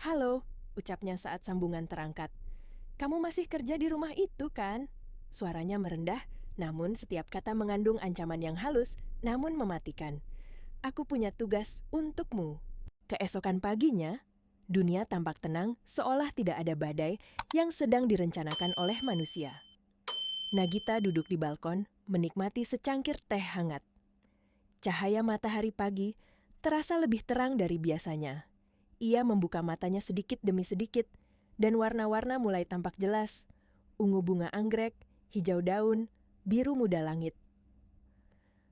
"Halo," ucapnya saat sambungan terangkat. "Kamu masih kerja di rumah itu, kan?" Suaranya merendah, namun setiap kata mengandung ancaman yang halus, namun mematikan. "Aku punya tugas untukmu." Keesokan paginya, dunia tampak tenang seolah tidak ada badai yang sedang direncanakan oleh manusia. Nagita duduk di balkon, menikmati secangkir teh hangat. Cahaya matahari pagi terasa lebih terang dari biasanya. Ia membuka matanya sedikit demi sedikit, dan warna-warna mulai tampak jelas. Ungu bunga anggrek, hijau daun, biru muda langit.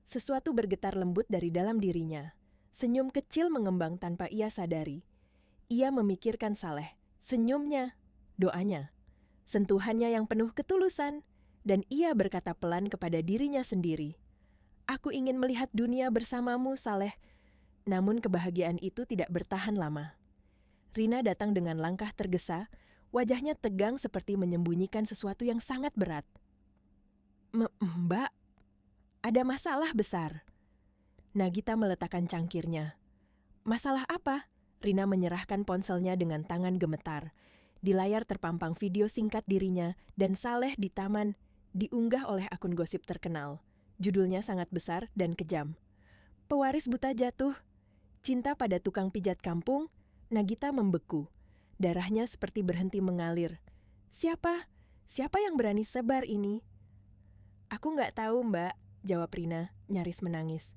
Sesuatu bergetar lembut dari dalam dirinya. Senyum kecil mengembang tanpa ia sadari. Ia memikirkan Saleh, senyumnya, doanya, sentuhannya yang penuh ketulusan, dan ia berkata pelan kepada dirinya sendiri, "Aku ingin melihat dunia bersamamu, Saleh." Namun kebahagiaan itu tidak bertahan lama. Rina datang dengan langkah tergesa, wajahnya tegang seperti menyembunyikan sesuatu yang sangat berat. Mbak, ada masalah besar." Nagita meletakkan cangkirnya. "Masalah apa?" Rina menyerahkan ponselnya dengan tangan gemetar. Di layar terpampang video singkat dirinya dan Saleh di taman, diunggah oleh akun gosip terkenal. Judulnya sangat besar dan kejam. "Pewaris buta jatuh. Cinta pada tukang pijat kampung." Nagita membeku. Darahnya seperti berhenti mengalir. Siapa? Siapa yang berani sebar ini?" "Aku nggak tahu, Mbak," jawab Rina, nyaris menangis.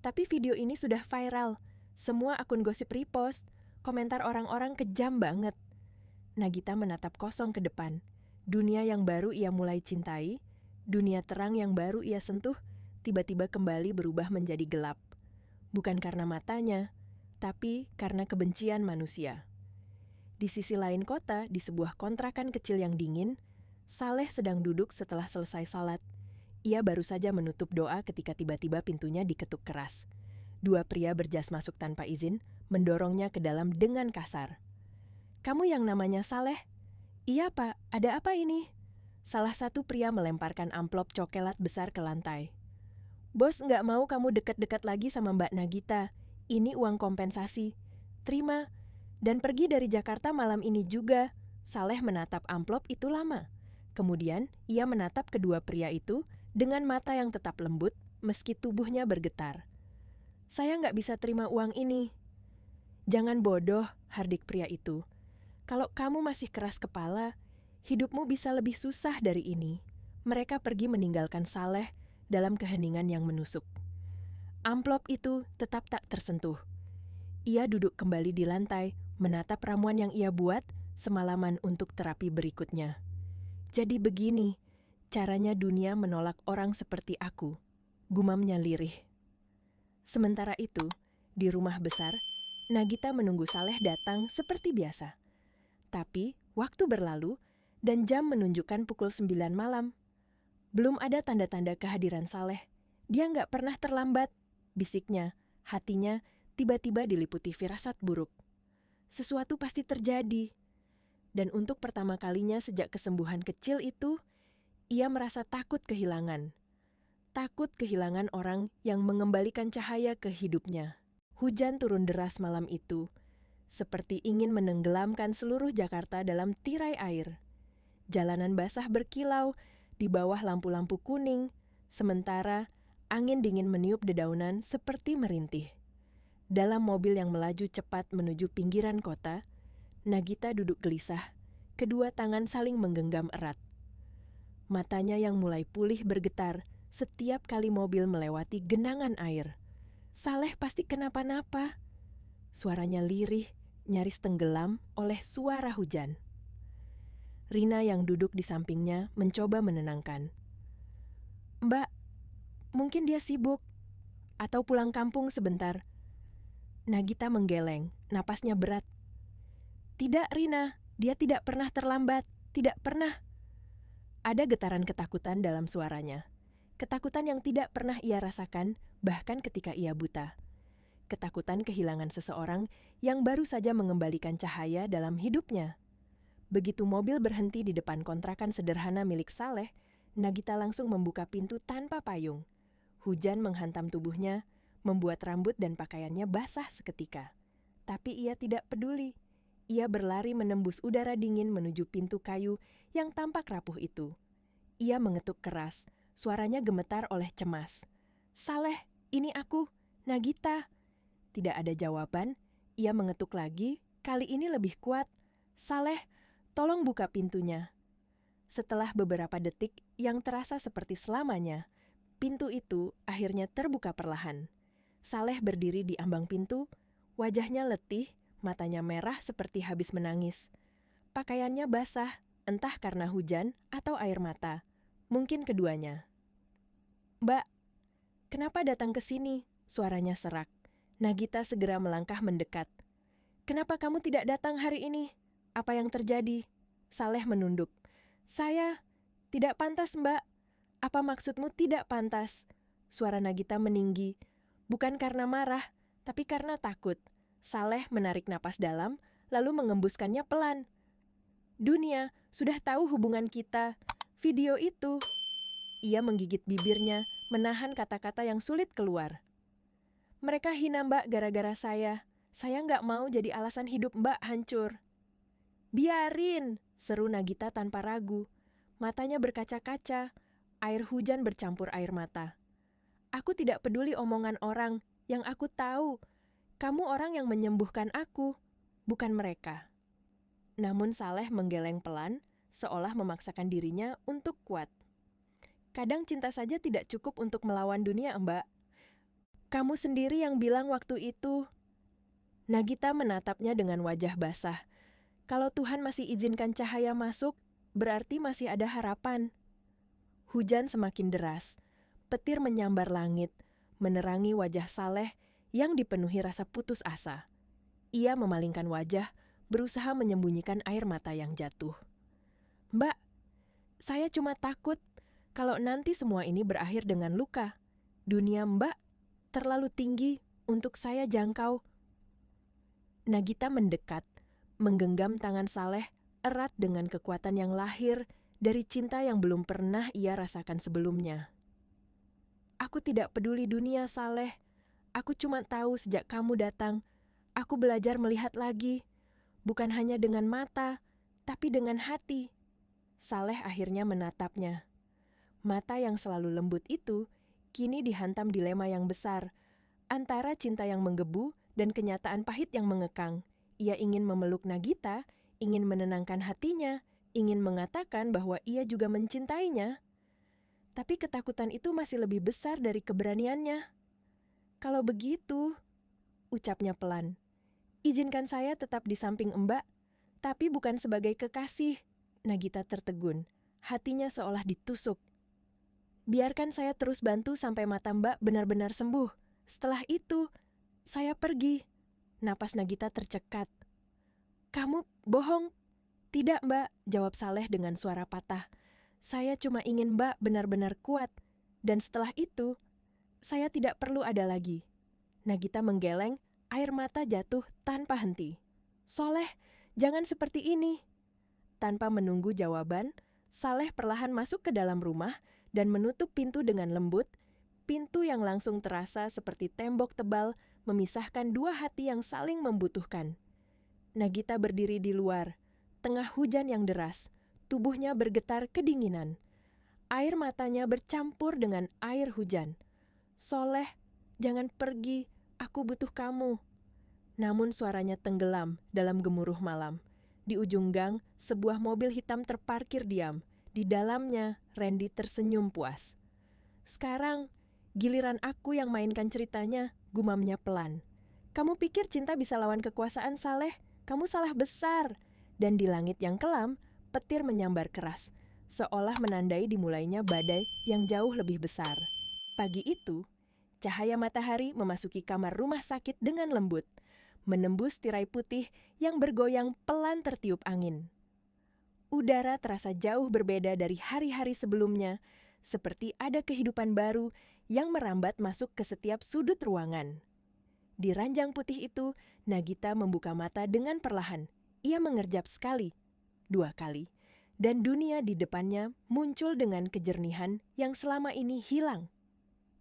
"Tapi video ini sudah viral. Semua akun gosip repost. Komentar orang-orang kejam banget." Nagita menatap kosong ke depan. Dunia yang baru ia mulai cintai, dunia terang yang baru ia sentuh, tiba-tiba kembali berubah menjadi gelap. Bukan karena matanya, tapi karena kebencian manusia. Di sisi lain kota, di sebuah kontrakan kecil yang dingin, Saleh sedang duduk setelah selesai salat. Ia baru saja menutup doa ketika tiba-tiba pintunya diketuk keras. Dua pria berjas masuk tanpa izin, mendorongnya ke dalam dengan kasar. "Kamu yang namanya Saleh?" "Iya, Pak. Ada apa ini?" Salah satu pria melemparkan amplop cokelat besar ke lantai. "Bos nggak mau kamu dekat-dekat lagi sama Mbak Nagita. Ini uang kompensasi. Terima. Dan pergi dari Jakarta malam ini juga." Saleh menatap amplop itu lama. Kemudian ia menatap kedua pria itu dengan mata yang tetap lembut meski tubuhnya bergetar. "Saya nggak bisa terima uang ini." Jangan bodoh, hardik pria itu. Kalau kamu masih keras kepala, hidupmu bisa lebih susah dari ini. Mereka pergi meninggalkan Saleh dalam keheningan yang menusuk. Amplop itu tetap tak tersentuh. Ia duduk kembali di lantai, menatap ramuan yang ia buat semalaman untuk terapi berikutnya. Jadi begini, caranya dunia menolak orang seperti aku, gumamnya lirih. Sementara itu, di rumah besar, Nagita menunggu Saleh datang seperti biasa. Tapi, waktu berlalu, dan jam menunjukkan pukul 9 malam. Belum ada tanda-tanda kehadiran Saleh. Dia nggak pernah terlambat, bisiknya. Hatinya tiba-tiba diliputi firasat buruk. Sesuatu pasti terjadi. Dan untuk pertama kalinya sejak kesembuhan kecil itu, ia merasa takut kehilangan. Takut kehilangan orang yang mengembalikan cahaya ke hidupnya. Hujan turun deras malam itu, seperti ingin menenggelamkan seluruh Jakarta dalam tirai air. Jalanan basah berkilau di bawah lampu-lampu kuning, sementara angin dingin meniup dedaunan seperti merintih. Dalam mobil yang melaju cepat menuju pinggiran kota, Nagita duduk gelisah, kedua tangan saling menggenggam erat. Matanya yang mulai pulih bergetar setiap kali mobil melewati genangan air. Saleh pasti kenapa-napa. Suaranya lirih, nyaris tenggelam oleh suara hujan. Rina yang duduk di sampingnya mencoba menenangkan. "Mbak, mungkin dia sibuk, atau pulang kampung sebentar." Nagita menggeleng, napasnya berat. "Tidak, Rina, dia tidak pernah terlambat, tidak pernah." Ada getaran ketakutan dalam suaranya. Ketakutan yang tidak pernah ia rasakan, bahkan ketika ia buta. Ketakutan kehilangan seseorang yang baru saja mengembalikan cahaya dalam hidupnya. Begitu mobil berhenti di depan kontrakan sederhana milik Saleh, Nagita langsung membuka pintu tanpa payung. Hujan menghantam tubuhnya, membuat rambut dan pakaiannya basah seketika. Tapi ia tidak peduli. Ia berlari menembus udara dingin menuju pintu kayu yang tampak rapuh itu. Ia mengetuk keras, suaranya gemetar oleh cemas. "Saleh, ini aku, Nagita." Tidak ada jawaban, ia mengetuk lagi, kali ini lebih kuat. "Saleh, tolong buka pintunya." Setelah beberapa detik yang terasa seperti selamanya, pintu itu akhirnya terbuka perlahan. Saleh berdiri di ambang pintu, wajahnya letih, matanya merah seperti habis menangis. Pakaiannya basah, entah karena hujan atau air mata. Mungkin keduanya. "Mbak, kenapa datang ke sini?" Suaranya serak. Nagita segera melangkah mendekat. "Kenapa kamu tidak datang hari ini? Apa yang terjadi?" Saleh menunduk. "Saya tidak pantas, Mbak." "Apa maksudmu tidak pantas?" Suara Nagita meninggi. Bukan karena marah, tapi karena takut. Saleh menarik napas dalam, lalu mengembuskannya pelan. "Dunia sudah tahu hubungan kita. Video itu." Ia menggigit bibirnya, menahan kata-kata yang sulit keluar. "Mereka hina Mbak gara-gara saya. Saya nggak mau jadi alasan hidup Mbak hancur." "Biarin," seru Nagita tanpa ragu. Matanya berkaca-kaca, air hujan bercampur air mata. "Aku tidak peduli omongan orang, yang aku tahu. Kamu orang yang menyembuhkan aku, bukan mereka." Namun Saleh menggeleng pelan, seolah memaksakan dirinya untuk kuat. "Kadang cinta saja tidak cukup untuk melawan dunia, Mbak. Kamu sendiri yang bilang waktu itu." Nagita menatapnya dengan wajah basah. Kalau Tuhan masih izinkan cahaya masuk, berarti masih ada harapan. Hujan semakin deras. Petir menyambar langit, menerangi wajah Saleh yang dipenuhi rasa putus asa. Ia memalingkan wajah, berusaha menyembunyikan air mata yang jatuh. "Mbak, saya cuma takut kalau nanti semua ini berakhir dengan luka. Dunia Mbak terlalu tinggi untuk saya jangkau." Nagita mendekat, menggenggam tangan Saleh erat dengan kekuatan yang lahir dari cinta yang belum pernah ia rasakan sebelumnya. "Aku tidak peduli dunia, Saleh. Aku cuma tahu sejak kamu datang, aku belajar melihat lagi. Bukan hanya dengan mata, tapi dengan hati." Saleh akhirnya menatapnya. Mata yang selalu lembut itu kini dihantam dilema yang besar, antara cinta yang menggebu dan kenyataan pahit yang mengekang. Ia ingin memeluk Nagita, ingin menenangkan hatinya, ingin mengatakan bahwa ia juga mencintainya. Tapi ketakutan itu masih lebih besar dari keberaniannya. "Kalau begitu," ucapnya pelan, "izinkan saya tetap di samping Mbak, tapi bukan sebagai kekasih." Nagita tertegun, hatinya seolah ditusuk. "Biarkan saya terus bantu sampai mata Mbak benar-benar sembuh. Setelah itu, saya pergi." Napas Nagita tercekat. "Kamu bohong." "Tidak, Mbak," jawab Saleh dengan suara patah. "Saya cuma ingin Mbak benar-benar kuat. Dan setelah itu, saya tidak perlu ada lagi." Nagita menggeleng, air mata jatuh tanpa henti. "Soleh, jangan seperti ini." Tanpa menunggu jawaban, Saleh perlahan masuk ke dalam rumah dan menutup pintu dengan lembut, pintu yang langsung terasa seperti tembok tebal memisahkan dua hati yang saling membutuhkan. Nagita berdiri di luar, tengah hujan yang deras, tubuhnya bergetar kedinginan. Air matanya bercampur dengan air hujan. "Soleh, jangan pergi, aku butuh kamu." Namun suaranya tenggelam dalam gemuruh malam. Di ujung gang, sebuah mobil hitam terparkir diam. Di dalamnya, Randy tersenyum puas. "Sekarang, giliran aku yang mainkan ceritanya," gumamnya pelan. "Kamu pikir cinta bisa lawan kekuasaan, Saleh? Kamu salah besar." Dan di langit yang kelam, petir menyambar keras, seolah menandai dimulainya badai yang jauh lebih besar. Pagi itu, cahaya matahari memasuki kamar rumah sakit dengan lembut, menembus tirai putih yang bergoyang pelan tertiup angin. Udara terasa jauh berbeda dari hari-hari sebelumnya, seperti ada kehidupan baru yang merambat masuk ke setiap sudut ruangan. Di ranjang putih itu, Nagita membuka mata dengan perlahan. Ia mengerjap sekali, 2 kali, dan dunia di depannya muncul dengan kejernihan yang selama ini hilang.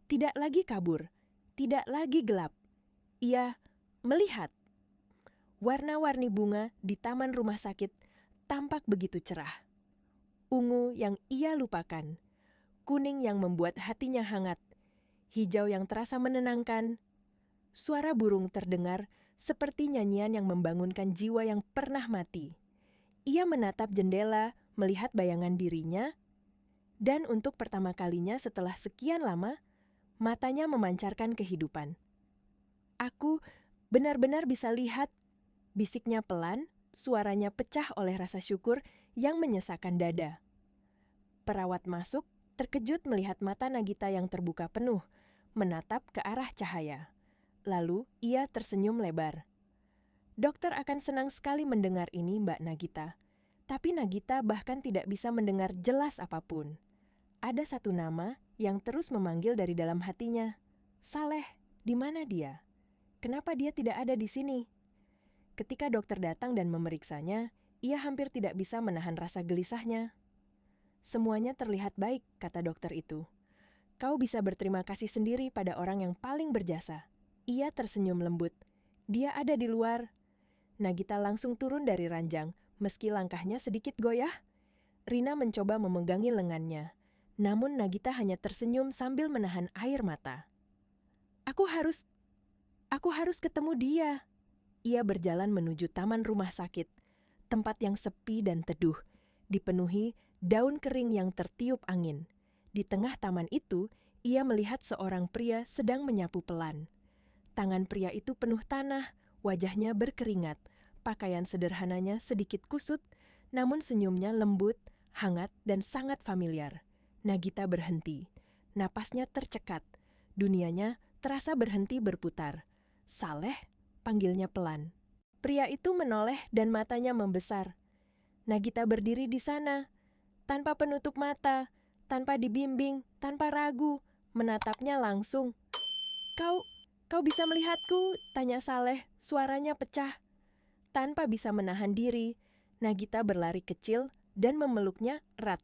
Tidak lagi kabur, tidak lagi gelap. Ia melihat. Warna-warni bunga di taman rumah sakit tampak begitu cerah. Ungu yang ia lupakan, kuning yang membuat hatinya hangat, hijau yang terasa menenangkan. Suara burung terdengar seperti nyanyian yang membangunkan jiwa yang pernah mati. Ia menatap jendela, melihat bayangan dirinya, dan untuk pertama kalinya setelah sekian lama, matanya memancarkan kehidupan. "Aku benar-benar bisa lihat," bisiknya pelan, suaranya pecah oleh rasa syukur yang menyesakkan dada. Perawat masuk, terkejut melihat mata Nagita yang terbuka penuh, menatap ke arah cahaya. Lalu ia tersenyum lebar. "Dokter akan senang sekali mendengar ini, Mbak Nagita." Tapi Nagita bahkan tidak bisa mendengar jelas apapun. Ada satu nama yang terus memanggil dari dalam hatinya. "Saleh, di mana dia? Kenapa dia tidak ada di sini?" Ketika dokter datang dan memeriksanya, ia hampir tidak bisa menahan rasa gelisahnya. "Semuanya terlihat baik," kata dokter itu. "Kau bisa berterima kasih sendiri pada orang yang paling berjasa." Ia tersenyum lembut. "Dia ada di luar." Nagita langsung turun dari ranjang, meski langkahnya sedikit goyah. Rina mencoba memegangi lengannya. Namun Nagita hanya tersenyum sambil menahan air mata. Aku harus ketemu dia." Ia berjalan menuju taman rumah sakit, tempat yang sepi dan teduh, dipenuhi daun kering yang tertiup angin. Di tengah taman itu, ia melihat seorang pria sedang menyapu pelan. Tangan pria itu penuh tanah, wajahnya berkeringat, pakaian sederhananya sedikit kusut, namun senyumnya lembut, hangat, dan sangat familiar. Nagita berhenti, napasnya tercekat, dunianya terasa berhenti berputar. "Saleh?" panggilnya pelan. Pria itu menoleh dan matanya membesar. Nagita berdiri di sana, tanpa penutup mata, tanpa dibimbing, tanpa ragu, menatapnya langsung. Kau bisa melihatku?" tanya Saleh, suaranya pecah. Tanpa bisa menahan diri, Nagita berlari kecil dan memeluknya erat.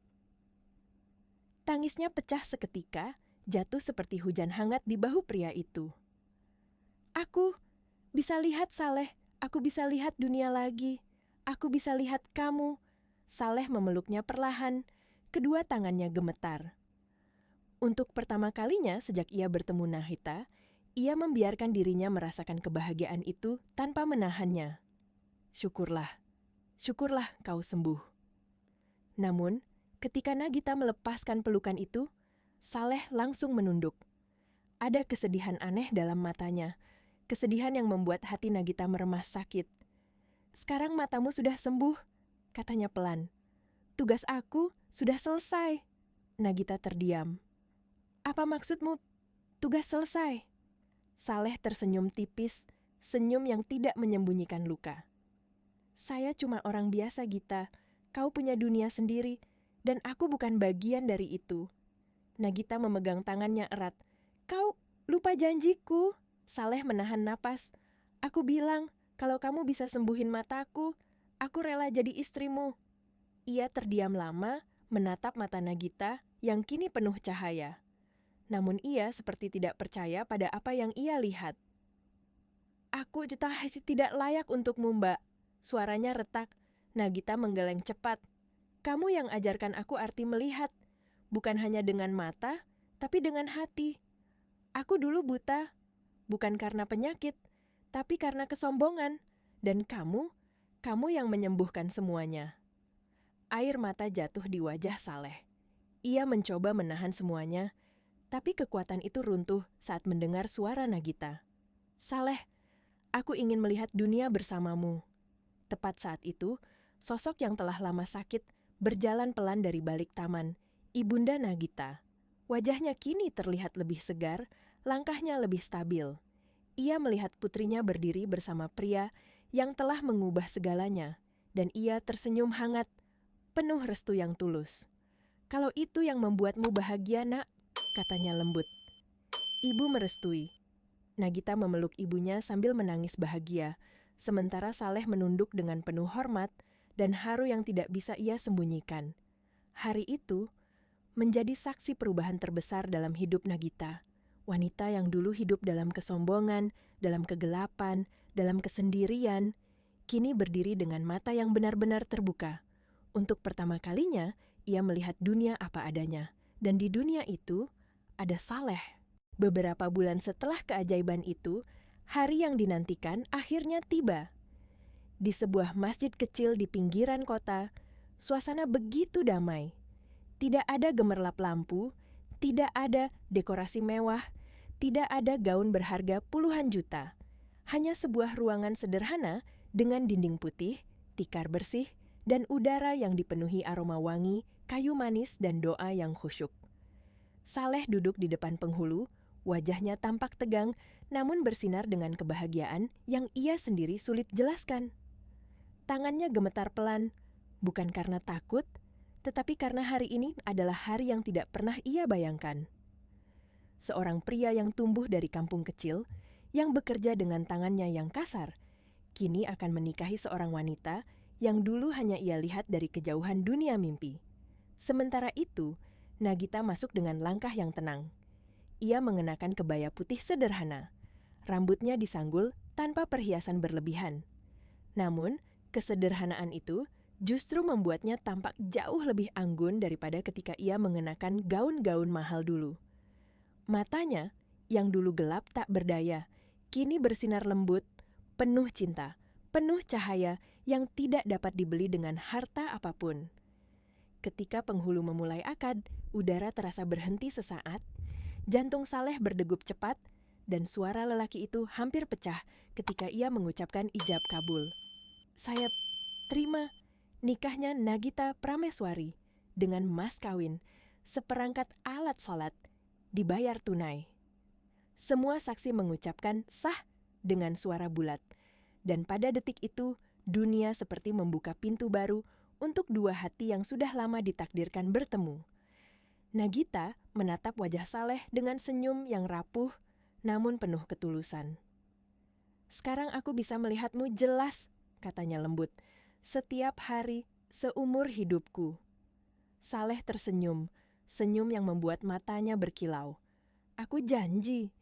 Tangisnya pecah seketika, jatuh seperti hujan hangat di bahu pria itu. "Aku bisa lihat, Saleh. Aku bisa lihat dunia lagi. Aku bisa lihat kamu." Saleh memeluknya perlahan, kedua tangannya gemetar. Untuk pertama kalinya sejak ia bertemu Nagita, Ia membiarkan dirinya merasakan kebahagiaan itu tanpa menahannya. Syukurlah, syukurlah kau sembuh. Namun, ketika Nagita melepaskan pelukan itu, Saleh langsung menunduk. Ada kesedihan aneh dalam matanya, kesedihan yang membuat hati Nagita meremas sakit. Sekarang matamu sudah sembuh, katanya pelan. Tugas aku sudah selesai. Nagita terdiam. Apa maksudmu, tugas selesai? Saleh tersenyum tipis, senyum yang tidak menyembunyikan luka. Saya cuma orang biasa, Gita. Kau punya dunia sendiri, dan aku bukan bagian dari itu. Nagita memegang tangannya erat. Kau lupa janjiku. Saleh menahan napas. Aku bilang, kalau kamu bisa sembuhin mataku, aku rela jadi istrimu. Ia terdiam lama, menatap mata Nagita yang kini penuh cahaya. Namun ia seperti tidak percaya pada apa yang ia lihat. Aku tidak layak untukmu, Mbak. Suaranya retak. Nagita menggeleng cepat. Kamu yang ajarkan aku arti melihat. Bukan hanya dengan mata, tapi dengan hati. Aku dulu buta, bukan karena penyakit, tapi karena kesombongan. Dan kamu yang menyembuhkan semuanya. Air mata jatuh di wajah Saleh. Ia mencoba menahan semuanya, tapi kekuatan itu runtuh saat mendengar suara Nagita. Saleh, aku ingin melihat dunia bersamamu. Tepat saat itu, sosok yang telah lama sakit berjalan pelan dari balik taman. Ibunda Nagita. Wajahnya kini terlihat lebih segar, langkahnya lebih stabil. Ia melihat putrinya berdiri bersama pria yang telah mengubah segalanya, dan ia tersenyum hangat, penuh restu yang tulus. Kalau itu yang membuatmu bahagia, Nak, katanya lembut. Ibu merestui. Nagita memeluk ibunya sambil menangis bahagia, sementara Saleh menunduk dengan penuh hormat dan haru yang tidak bisa ia sembunyikan. Hari itu menjadi saksi perubahan terbesar dalam hidup Nagita. Wanita yang dulu hidup dalam kesombongan, dalam kegelapan, dalam kesendirian, kini berdiri dengan mata yang benar-benar terbuka. Untuk pertama kalinya, ia melihat dunia apa adanya. Dan di dunia itu, ada Saleh. Beberapa bulan setelah keajaiban itu, hari yang dinantikan akhirnya tiba. Di sebuah masjid kecil di pinggiran kota, suasana begitu damai. Tidak ada gemerlap lampu, tidak ada dekorasi mewah, tidak ada gaun berharga puluhan juta. Hanya sebuah ruangan sederhana dengan dinding putih, tikar bersih, dan udara yang dipenuhi aroma wangi, kayu manis, dan doa yang khusyuk. Saleh duduk di depan penghulu, wajahnya tampak tegang, namun bersinar dengan kebahagiaan yang ia sendiri sulit jelaskan. Tangannya gemetar pelan, bukan karena takut, tetapi karena hari ini adalah hari yang tidak pernah ia bayangkan. Seorang pria yang tumbuh dari kampung kecil, yang bekerja dengan tangannya yang kasar, kini akan menikahi seorang wanita yang dulu hanya ia lihat dari kejauhan dunia mimpi. Sementara itu, Nagita masuk dengan langkah yang tenang. Ia mengenakan kebaya putih sederhana. Rambutnya disanggul tanpa perhiasan berlebihan. Namun, kesederhanaan itu justru membuatnya tampak jauh lebih anggun daripada ketika ia mengenakan gaun-gaun mahal dulu. Matanya, yang dulu gelap tak berdaya, kini bersinar lembut, penuh cinta, penuh cahaya yang tidak dapat dibeli dengan harta apapun. Ketika penghulu memulai akad, udara terasa berhenti sesaat, jantung Saleh berdegup cepat, dan suara lelaki itu hampir pecah ketika ia mengucapkan ijab kabul. Saya terima nikahnya Nagita Prameswari dengan mas kawin, seperangkat alat sholat, dibayar tunai. Semua saksi mengucapkan sah dengan suara bulat, dan pada detik itu dunia seperti membuka pintu baru untuk dua hati yang sudah lama ditakdirkan bertemu. Nagita menatap wajah Saleh dengan senyum yang rapuh namun penuh ketulusan. Sekarang aku bisa melihatmu jelas, katanya lembut. Setiap hari, seumur hidupku. Saleh tersenyum, senyum yang membuat matanya berkilau. Aku janji,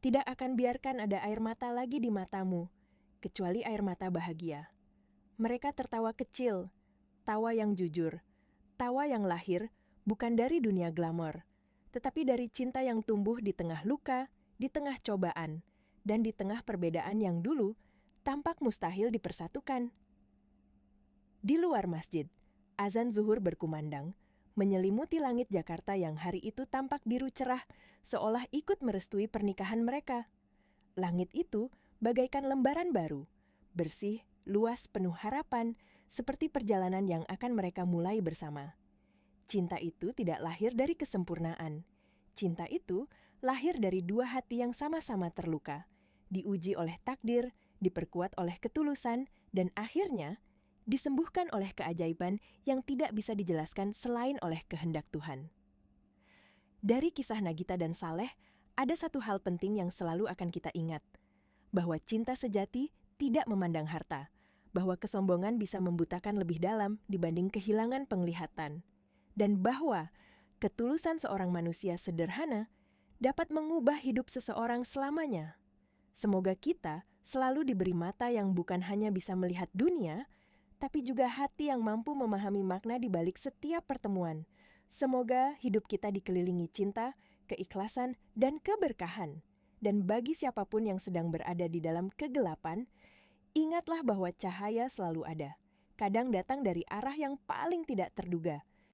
tidak akan biarkan ada air mata lagi di matamu, kecuali air mata bahagia. Mereka tertawa kecil, tawa yang jujur, tawa yang lahir bukan dari dunia glamor, tetapi dari cinta yang tumbuh di tengah luka, di tengah cobaan, dan di tengah perbedaan yang dulu tampak mustahil dipersatukan. Di luar masjid, azan zuhur berkumandang, menyelimuti langit Jakarta yang hari itu tampak biru cerah, seolah ikut merestui pernikahan mereka. Langit itu bagaikan lembaran baru, bersih, luas, penuh harapan, seperti perjalanan yang akan mereka mulai bersama. Cinta itu tidak lahir dari kesempurnaan. Cinta itu lahir dari dua hati yang sama-sama terluka, diuji oleh takdir, diperkuat oleh ketulusan, dan akhirnya disembuhkan oleh keajaiban yang tidak bisa dijelaskan selain oleh kehendak Tuhan. Dari kisah Nagita dan Saleh, ada satu hal penting yang selalu akan kita ingat, bahwa cinta sejati tidak memandang harta, bahwa kesombongan bisa membutakan lebih dalam dibanding kehilangan penglihatan, dan bahwa ketulusan seorang manusia sederhana dapat mengubah hidup seseorang selamanya. Semoga kita selalu diberi mata yang bukan hanya bisa melihat dunia, tapi juga hati yang mampu memahami makna di balik setiap pertemuan. Semoga hidup kita dikelilingi cinta, keikhlasan, dan keberkahan. Dan bagi siapapun yang sedang berada di dalam kegelapan, ingatlah bahwa cahaya selalu ada. Kadang datang dari arah yang paling tidak terduga,